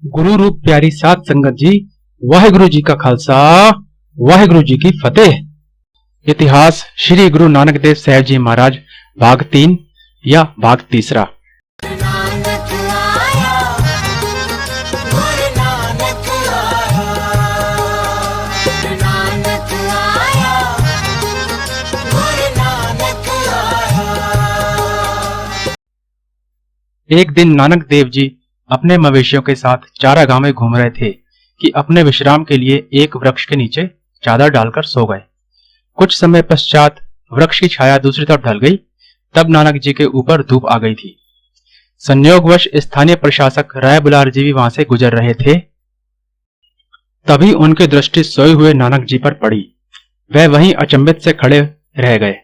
गुरु रूप प्यारी साध संगत जी, वाहिगुरु जी का खालसा, वाहिगुरु जी की फतेह। इतिहास श्री गुरु नानक देव साहब जी महाराज, भाग 3 या भाग तीसरा। नानक आया, गुरु नानक आया, नानक आया, गुरु नानक आया। एक दिन नानक देव जी अपने मवेशियों के साथ चारागाह में घूम रहे थे कि अपने विश्राम के लिए एक वृक्ष के नीचे चादर डालकर सो गए। कुछ समय पश्चात वृक्ष की छाया दूसरी तरफ ढल गई। तब नानक जी के ऊपर धूप आ गई थी। संयोगवश स्थानीय प्रशासक राय बुलार जी भी वहां से गुजर रहे थे। तभी उनकी दृष्टि सोए हुए नानक जी पर पड़ी। वह वहीं अचंभित से खड़े रह गए,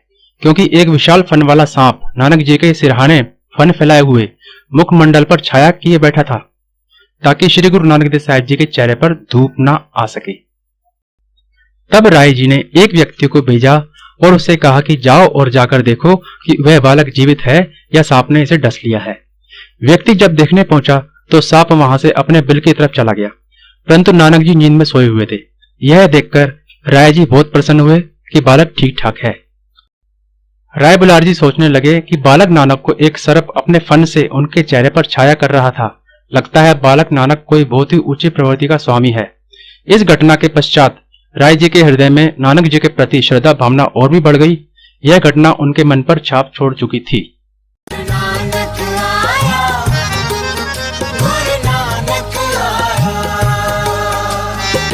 क्योंकि एक विशाल फन वाला सांप नानक जी के सिरहाने फन फैलाए हुए मुखमंडल पर छाया किए बैठा था, ताकि श्री गुरु नानक देव साहब जी के चेहरे पर धूप न आ सके। तब राय जी ने एक व्यक्ति को भेजा और उससे कहा कि जाओ और जाकर देखो कि वह बालक जीवित है या सांप ने इसे डस लिया है। व्यक्ति जब देखने पहुंचा तो सांप वहां से अपने बिल की तरफ चला गया, परंतु नानक जी नींद में सोए हुए थे। यह देखकर राय जी बहुत प्रसन्न हुए कि बालक ठीक ठाक है। राय बुलार जी सोचने लगे कि बालक नानक को एक सर्प अपने फन से उनके चेहरे पर छाया कर रहा था। लगता है बालक नानक कोई बहुत ही ऊंची प्रवृत्ति का स्वामी है। इस घटना के पश्चात राय जी के हृदय में नानक जी के प्रति श्रद्धा भावना और भी बढ़ गई। यह घटना उनके मन पर छाप छोड़ चुकी थी। नानक आया, गुरु नानक आया,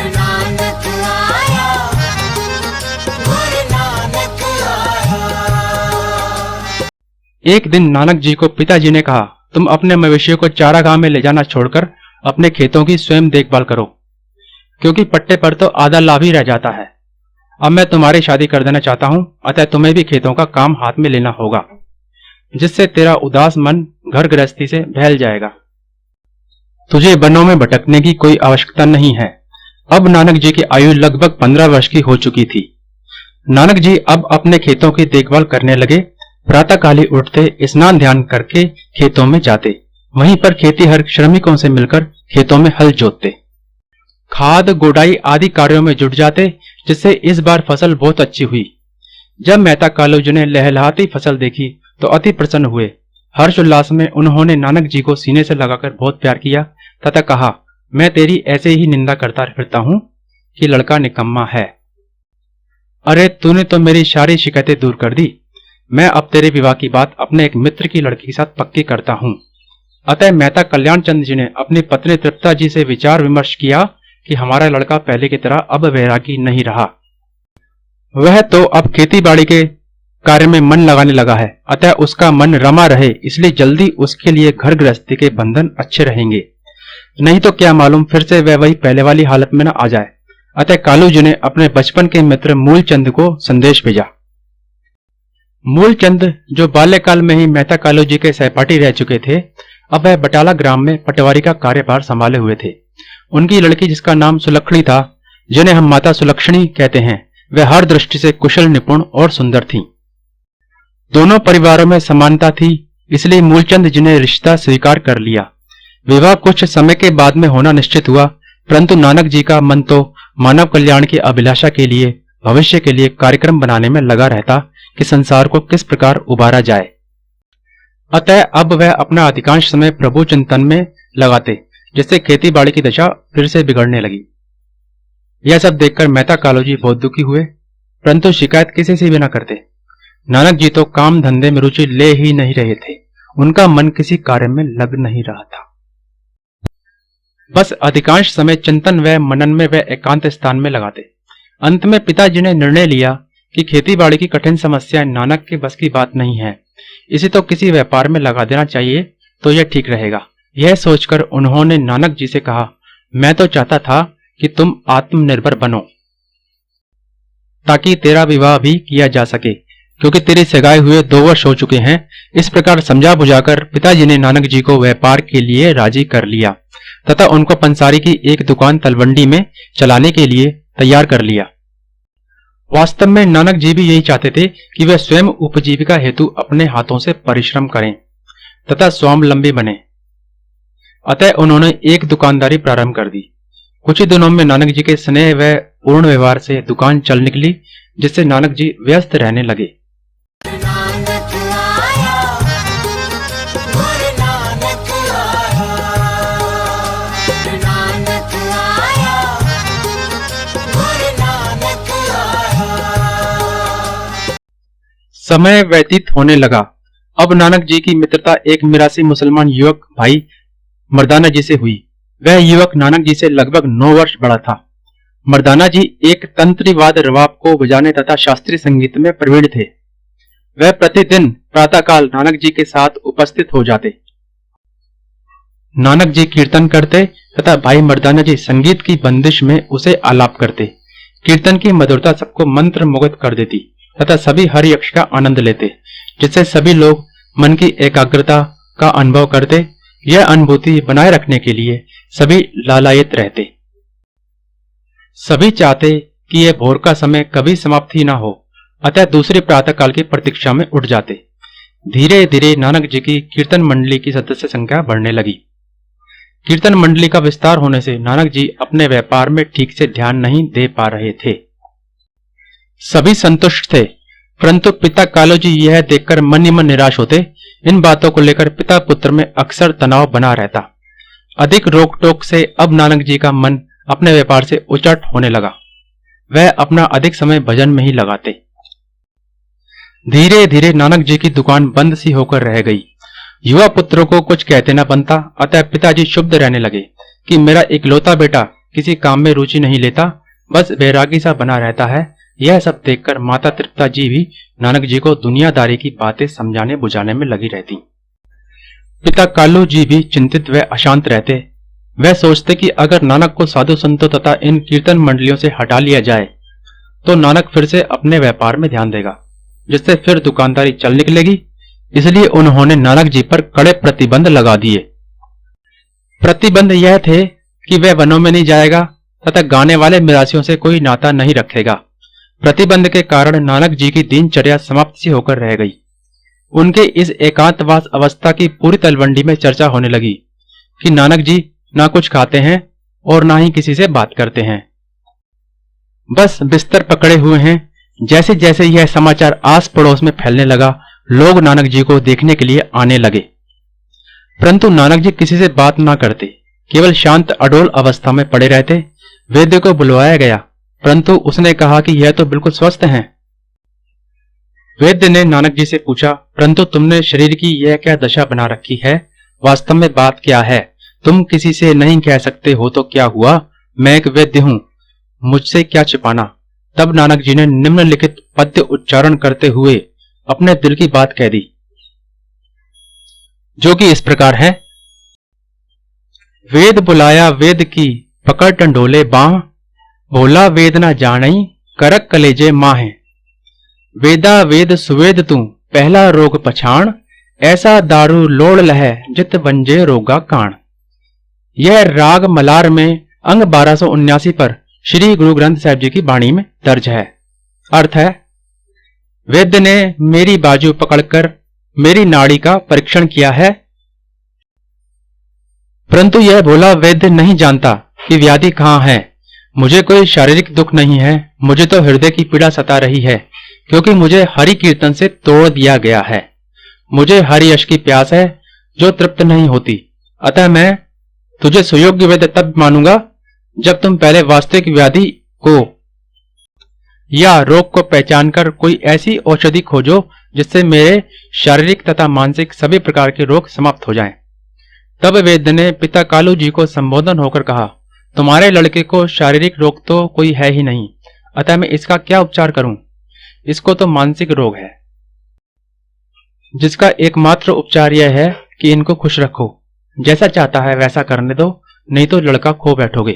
नानक आया, गुरु नानक आया। एक दिन नानक जी को पिताजी ने कहा, तुम अपने मवेशियों को चारागाह में ले जाना छोड़कर अपने खेतों की स्वयं देखभाल करो, क्योंकि पट्टे पर तो आधा लाभ ही रह जाता है। अब मैं तुम्हारी शादी कर देना चाहता हूं, अतः तुम्हें भी खेतों का काम हाथ में लेना होगा, जिससे तेरा उदास मन घर गृहस्थी से बहल जाएगा। तुझे वनों में भटकने की कोई आवश्यकता नहीं है। अब नानक जी की आयु लगभग 15 वर्ष की हो चुकी थी। नानक जी अब अपने खेतों की देखभाल करने लगे। प्रातःकाल ही उठते, स्नान ध्यान करके खेतों में जाते। वहीं पर खेतीहर श्रमिकों से मिलकर खेतों में हल जोतते, खाद गोडाई आदि कार्यों में जुट जाते, जिससे इस बार फसल बहुत अच्छी हुई। जब मेहता कालू जी ने लहलहाती फसल देखी तो अति प्रसन्न हुए। हर्ष उल्लास में उन्होंने नानक जी को सीने से लगाकर बहुत प्यार किया तथा कहा, मैं तेरी ऐसे ही निंदा करता फिरता हूं कि लड़का निकम्मा है। अरे तूने तो मेरी सारी शिकायतें दूर कर दी। मैं अब तेरे विवाह की बात अपने एक मित्र की लड़की के साथ पक्की करता हूं। अतः मेहता कल्याण चंद जी ने अपनी पत्नी तृप्ता जी से विचार विमर्श किया कि हमारा लड़का पहले की तरह अब वैरागी नहीं रहा। वह तो अब खेती बाड़ी के कार्य में मन लगाने लगा है, अतः उसका मन रमा रहे, इसलिए जल्दी उसके लिए घर गृहस्थी के बंधन अच्छे रहेंगे। नहीं तो क्या मालूम फिर से वह वही पहले वाली हालत में न आ जाए। अतः कालू जी ने अपने बचपन के मित्र मूलचंद को संदेश भेजा। मूलचंद, जो बाल्यकाल में ही मेहता कालू जी के सहपाठी रह चुके थे, अब वह बटाला ग्राम में पटवारी का कार्यभार संभाले हुए थे। उनकी लड़की, जिसका नाम सुलक्षणी था, जिन्हें हम माता सुलक्षणी कहते हैं, वह हर दृष्टि से कुशल, निपुण और सुंदर थीं। दोनों परिवारों में समानता थी, इसलिए मूलचंद जी ने रिश्ता स्वीकार कर लिया। विवाह कुछ समय के बाद में होना निश्चित हुआ, परंतु नानक जी का मन तो मानव कल्याण की अभिलाषा के लिए, भविष्य के लिए कार्यक्रम बनाने में लगा रहता कि संसार को किस प्रकार उबारा जाए। अतः अब वह अपना अधिकांश समय प्रभु चिंतन में लगाते, जिससे खेती बाड़ी की दशा फिर से बिगड़ने लगी। यह सब देखकर मेहता कालू जी बहुत दुखी हुए, परंतु शिकायत किसी से भी न करते। नानक जी तो काम धंधे में रुचि ले ही नहीं रहे थे। उनका मन किसी कार्य में लग नहीं रहा था। बस अधिकांश समय चिंतन व मनन में वे एकांत स्थान में लगाते। अंत में पिताजी ने निर्णय लिया कि खेती बाड़ी की कठिन समस्या नानक के बस की बात नहीं है, इसे तो किसी व्यापार में लगा देना चाहिए तो यह ठीक रहेगा। यह सोचकर उन्होंने नानक जी से कहा, मैं तो चाहता था कि तुम आत्मनिर्भर बनो, ताकि तेरा विवाह भी किया जा सके, क्योंकि तेरी सगाई हुए 2 वर्ष हो चुके हैं। इस प्रकार समझा बुझाकर पिताजी ने नानक जी को व्यापार के लिए राजी कर लिया तथा उनको पंसारी की एक दुकान तलवंडी में चलाने के लिए तैयार कर लिया। वास्तव में नानक जी भी यही चाहते थे कि वे स्वयं उपजीविका हेतु अपने हाथों से परिश्रम करें तथा स्वावलंबी बने। अतः उन्होंने एक दुकानदारी प्रारंभ कर दी। कुछ ही दिनों में नानक जी के स्नेह व पूर्ण व्यवहार से दुकान चल निकली, जिससे नानक जी व्यस्त रहने लगे। नानक आया, गुरु नानक आया, नानक आया, गुरु नानक आया। समय व्यतीत होने लगा। अब नानक जी की मित्रता एक मिरासी मुसलमान युवक भाई मर्दाना जी से हुई। वह युवक नानक जी से लगभग 9 वर्ष बड़ा था। मर्दाना जी एक तंत्रीवाद रवाब को बजाने तथा शास्त्रीय संगीत में प्रवीण थे। वह प्रतिदिन प्रातःकाल नानक जी के साथ उपस्थित हो जाते। नानक जी कीर्तन करते तथा भाई मर्दाना जी संगीत की बंदिश में उसे आलाप करते। कीर्तन की मधुरता सबको मंत्र मुग्ध कर देती तथा सभी हरि यक्ष का आनंद लेते, जिससे सभी लोग मन की एकाग्रता का अनुभव करते। यह अनुभूति बनाए रखने के लिए सभी लालायित रहते। सभी चाहते कि यह भोर का समय कभी समाप्त ही ना हो, अतः दूसरे प्रातःकाल की प्रतीक्षा में उठ जाते। धीरे धीरे नानक जी की कीर्तन मंडली की सदस्य संख्या बढ़ने लगी। कीर्तन मंडली का विस्तार होने से नानक जी अपने व्यापार में ठीक से ध्यान नहीं दे पा रहे थे। सभी संतुष्ट थे, परंतु पिता कालू जी यह देखकर मन ही मन निराश होते। इन बातों को लेकर पिता पुत्र में अक्सर तनाव बना रहता। अधिक रोक टोक से अब नानक जी का मन अपने व्यापार से उचट होने लगा। वह अपना अधिक समय भजन में ही लगाते। धीरे धीरे नानक जी की दुकान बंद सी होकर रह गई। युवा पुत्रों को कुछ कहते न बनता, अतः पिताजी शुद्ध रहने लगे कि मेरा इकलौता बेटा किसी काम में रुचि नहीं लेता, बस वैरागी सा बना रहता है। यह सब देखकर माता तृप्ता जी भी नानक जी को दुनियादारी की बातें समझाने बुझाने में लगी रहती। पिता कालू जी भी चिंतित व अशांत रहते। वह सोचते कि अगर नानक को साधु संतों तथा इन कीर्तन मंडलियों से हटा लिया जाए तो नानक फिर से अपने व्यापार में ध्यान देगा, जिससे फिर दुकानदारी चल निकलेगी। इसलिए उन्होंने नानक जी पर कड़े प्रतिबंध लगा दिए। प्रतिबंध यह थे कि वह वनों में नहीं जाएगा तथा गाने वाले मिरासियों से कोई नाता नहीं रखेगा। प्रतिबंध के कारण नानक जी की दिनचर्या समाप्त सी होकर रह गई। उनके इस एकांतवास अवस्था की पूरी तलवंडी में चर्चा होने लगी कि नानक जी ना कुछ खाते हैं और ना ही किसी से बात करते हैं, बस बिस्तर पकड़े हुए हैं। जैसे जैसे यह समाचार आस पड़ोस में फैलने लगा, लोग नानक जी को देखने के लिए आने लगे, परंतु नानक जी किसी से बात ना करते, केवल शांत अडोल अवस्था में पड़े रहते। वैद्य को बुलवाया गया, परंतु उसने कहा कि यह तो बिल्कुल स्वस्थ हैं। वैद्य ने नानक जी से पूछा, परंतु तुमने शरीर की यह क्या दशा बना रखी है? वास्तव में बात क्या है? तुम किसी से नहीं कह सकते हो तो क्या हुआ? मैं एक वैद्य हूं, मुझसे क्या छिपाना? तब नानक जी ने निम्नलिखित पद्य उच्चारण करते हुए अपने दिल की बात कह दी, जो कि इस प्रकार है। वेद बुलाया वेद की पकड़ टंडोले बाह, भोला वेद ना जानई करक कलेजे माहे। वेदा वेद सुवेद तू पहला रोग पछाण, ऐसा दारू लोड़ लह जित वंजे रोगा काण। यह राग मलार में अंग 1279 पर श्री गुरु ग्रंथ साहिब जी की वाणी में दर्ज है। अर्थ है, वैद्य ने मेरी बाजू पकड़कर मेरी नाड़ी का परीक्षण किया है, परंतु यह भोला वैद्य नहीं जानता कि व्याधि कहाँ है। मुझे कोई शारीरिक दुख नहीं है, मुझे तो हृदय की पीड़ा सता रही है, क्योंकि मुझे हरि कीर्तन से तोड़ दिया गया है। मुझे हरि यश की प्यास है जो तृप्त नहीं होती। अतः मैं तुझे सुयोग्य वैद्य तब मानूंगा जब तुम पहले वास्तविक व्याधि को या रोग को पहचानकर कोई ऐसी औषधि खोजो जिससे मेरे शारीरिक तथा मानसिक सभी प्रकार के रोग समाप्त हो जाएं। तब वैद्य ने पिता कालू जी को संबोधन होकर कहा, तुम्हारे लड़के को शारीरिक रोग तो कोई है ही नहीं, अतः मैं इसका क्या उपचार करूं? इसको तो मानसिक रोग है, जिसका एकमात्र उपचार यह है कि इनको खुश रखो। जैसा चाहता है वैसा करने दो, नहीं तो लड़का खो बैठोगे।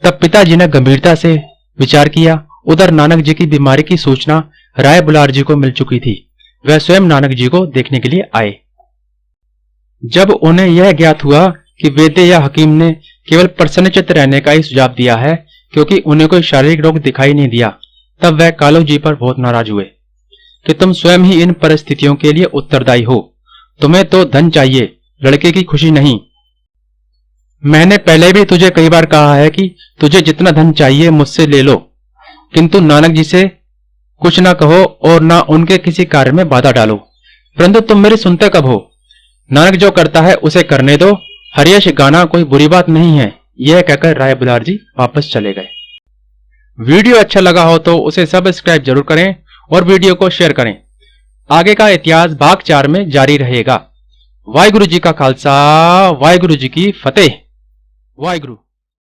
तब पिताजी ने गंभीरता से विचार किया। उधर नानक जी की बीमारी की सूचना राय बुलार जी को मिल चुकी थी। वह स्वयं नानक जी को देखने के लिए आए। जब उन्हें यह ज्ञात हुआ कि वैद्य या हकीम ने केवल प्रसन्नचित्त रहने का ही सुझाव दिया है, क्योंकि उन्हें कोई शारीरिक रोग दिखाई नहीं दिया, तब वह कालू जी पर बहुत नाराज हुए कि तुम स्वयं ही इन परिस्थितियों के लिए उत्तरदायी हो। तुम्हें तो धन चाहिए, लड़के की खुशी नहीं। मैंने पहले भी तुझे कई बार कहा है कि तुझे जितना धन चाहिए मुझसे ले लो, किंतु नानक जी से कुछ ना कहो और ना उनके किसी कार्य में बाधा डालो। परंतु तुम मेरी सुनते कब हो? नानक जो करता है उसे करने दो, हरियश गाना कोई बुरी बात नहीं है। यह कहकर राय बुलार जी वापस चले गए। वीडियो अच्छा लगा हो तो उसे सब्सक्राइब जरूर करें और वीडियो को शेयर करें। आगे का इतिहास भाग 4 में जारी रहेगा। वाहिगुरु जी का खालसा, वाहिगुरु जी की फतेह। वाहिगुरु।